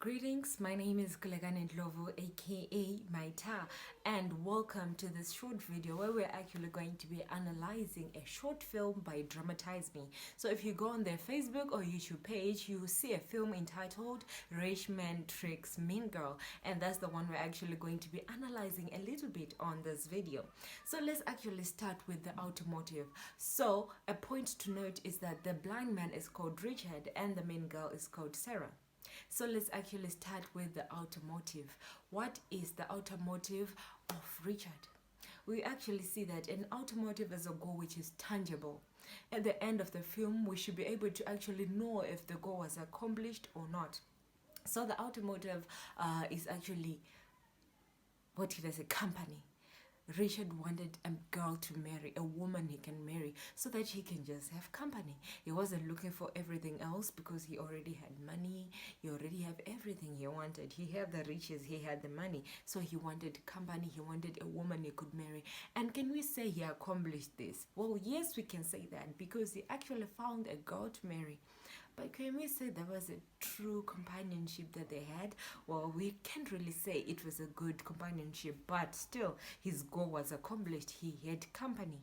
Greetings, my name is Kulegane Ndlovu, aka Maita, and welcome to this short video where we're actually going to be analyzing a short film by dramatizeMe. So if you go on their Facebook or YouTube page, you will see a film entitled Rich Man Tricks Mean Girl, and that's the one we're actually going to be analyzing a little bit on this video. So let's actually start with the automotive. So a point to note is that the blind man is called Richard and the mean girl is called Sarah. So let's actually start with the automotive. What is the automotive of Richard? We actually see that an automotive is a goal which is tangible. At the end of the film, we should be able to actually know if the goal was accomplished or not. So the automotive is actually, what did I say, company. Richard wanted a girl to marry, a woman he can marry, so that he can just have company. He wasn't looking for everything else because he already had money, he already had everything he wanted. He had the riches, he had the money, so he wanted company, he wanted a woman he could marry. And can we say he accomplished this? Well, yes, we can say that because he actually found a girl to marry. But can we say there was a true companionship that they had? Well, we can't really say it was a good companionship, but still, his goal was accomplished. He had company.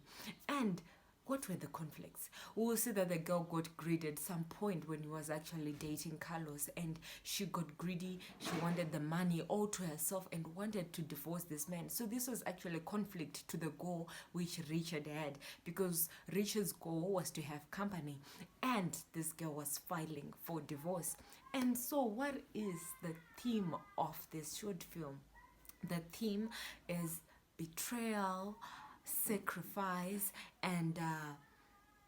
And what were the conflicts? We will see that the girl got greedy at some point when he was actually dating Carlos, and she got greedy. She wanted the money all to herself and wanted to divorce this man. So this was actually a conflict to the goal which Richard had, because Richard's goal was to have company and this girl was filing for divorce. And so what is the theme of this short film? The theme is betrayal, sacrifice, and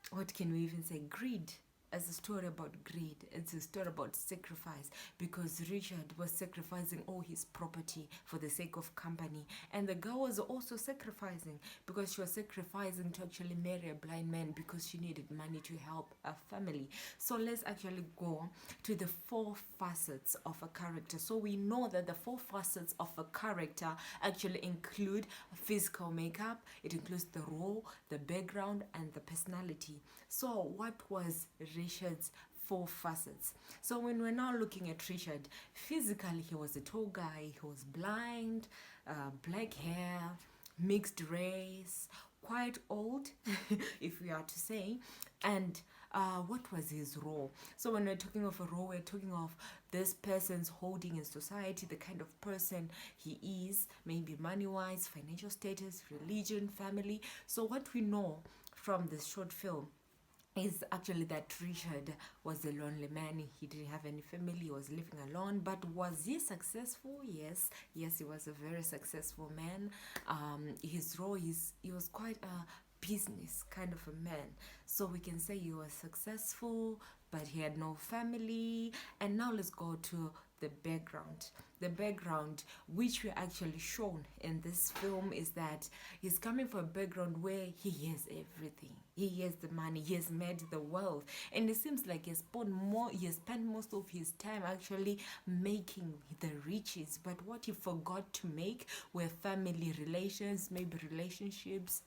what can we even say, greed. As a story about greed, it's a story about sacrifice, because Richard was sacrificing all his property for the sake of company, and the girl was also sacrificing because she was sacrificing to actually marry a blind man because she needed money to help a family. So let's actually go to the four facets of a character. So we know that the four facets of a character actually include physical makeup, it includes the role, the background, and the personality. So what was Richard's four facets? So when we're now looking at Richard, physically he was a tall guy, he was blind, black hair, mixed race, quite old, if we are to say. And what was his role? So when we're talking of a role, we're talking of this person's holding in society, the kind of person he is, maybe money-wise, financial status, religion, family. So what we know from this short film is actually that Richard was a lonely man. He didn't have any family, he was living alone. But was he successful? Yes, he was a very successful man. His role is, he was quite a business kind of a man, so we can say he was successful, but he had no family. And now let's go to the background. The background which we're actually shown in this film is that he's coming from a background where he has everything. He has the money, he has made the wealth, and it seems like he has spent most of his time actually making the riches. But what he forgot to make were family relations, maybe relationships.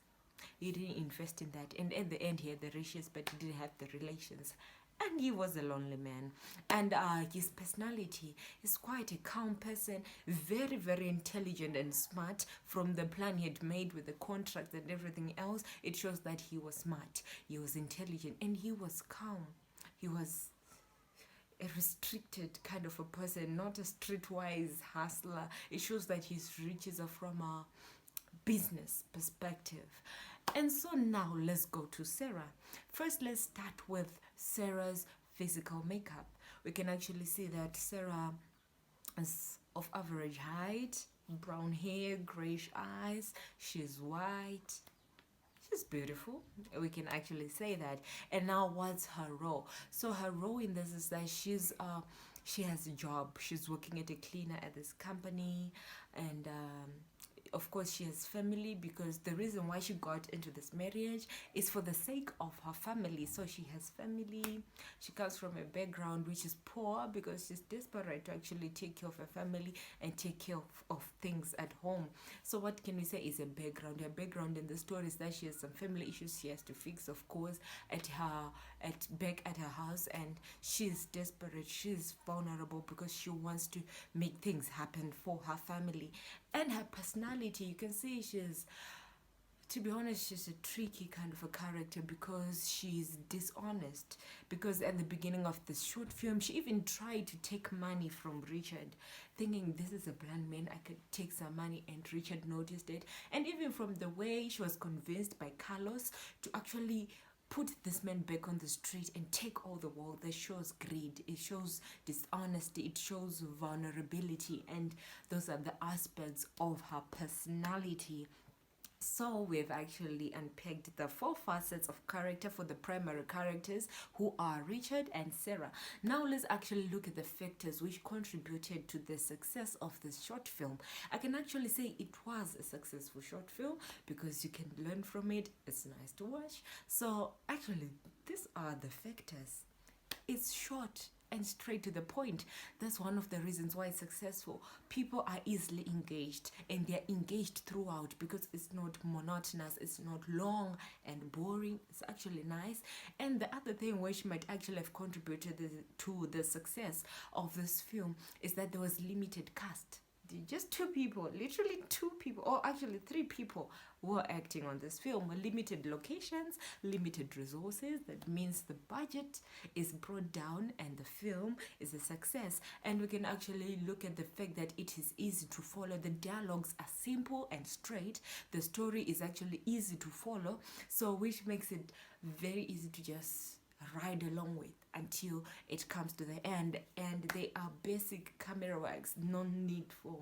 He didn't invest in that, and at the end he had the riches but he didn't have the relations, and he was a lonely man. And his personality is quite a calm person, very, very intelligent and smart. From the plan he had made with the contract and everything else, it shows that he was smart, he was intelligent, and he was calm. He was a restricted kind of a person, not a streetwise hustler. It shows that his riches are from a business perspective. And so now let's go to Sarah. First, let's start with Sarah's physical makeup. We can actually see that Sarah is of average height, brown hair, grayish eyes, she's white, she's beautiful. We can actually say that. And now what's her role? So her role in this is that she has a job. She's working at a cleaner at this company, and of course, she has family, because the reason why she got into this marriage is for the sake of her family. So she has family. She comes from a background which is poor, because she's desperate to actually take care of her family and take care of things at home. So what can we say is a background? Her background in the story is that she has some family issues she has to fix, of course, back at her house, and she's desperate, she's vulnerable, because she wants to make things happen for her family. And her personality, you can see to be honest, she's a tricky kind of a character, because she's dishonest. Because at the beginning of this short film, she even tried to take money from Richard, thinking this is a blind man, I could take some money, and Richard noticed it. And even from the way she was convinced by Carlos to actually put this man back on the street and take all the world, that shows greed, it shows dishonesty, it shows vulnerability, and those are the aspects of her personality. So we've actually unpacked the 4 facets of character for the primary characters, who are Richard and Sarah. Now let's actually look at the factors which contributed to the success of this short film. I can actually say it was a successful short film, because you can learn from it. It's nice to watch. So actually, these are the factors. It's short and straight to the point. That's one of the reasons why it's successful. People are easily engaged, and they're engaged throughout, because it's not monotonous, it's not long and boring, it's actually nice. And the other thing which might actually have contributed to the success of this film is that there was limited cast. Just 2 people, literally 2 people, or actually 3 people were acting on this film. Limited locations, limited resources. That means the budget is brought down and the film is a success. And we can actually look at the fact that it is easy to follow. The dialogues are simple and straight. The story is actually easy to follow, so which makes it very easy to just ride along with until it comes to the end. And they are basic camera works, no need for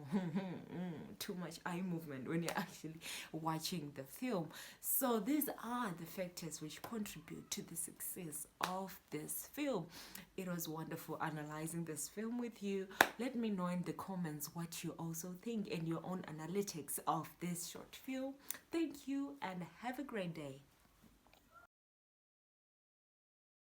too much eye movement when you're actually watching the film. So these are the factors which contribute to the success of this film. It was wonderful analyzing this film with you. Let me know in the comments what you also think and your own analytics of this short film. Thank you and have a great day.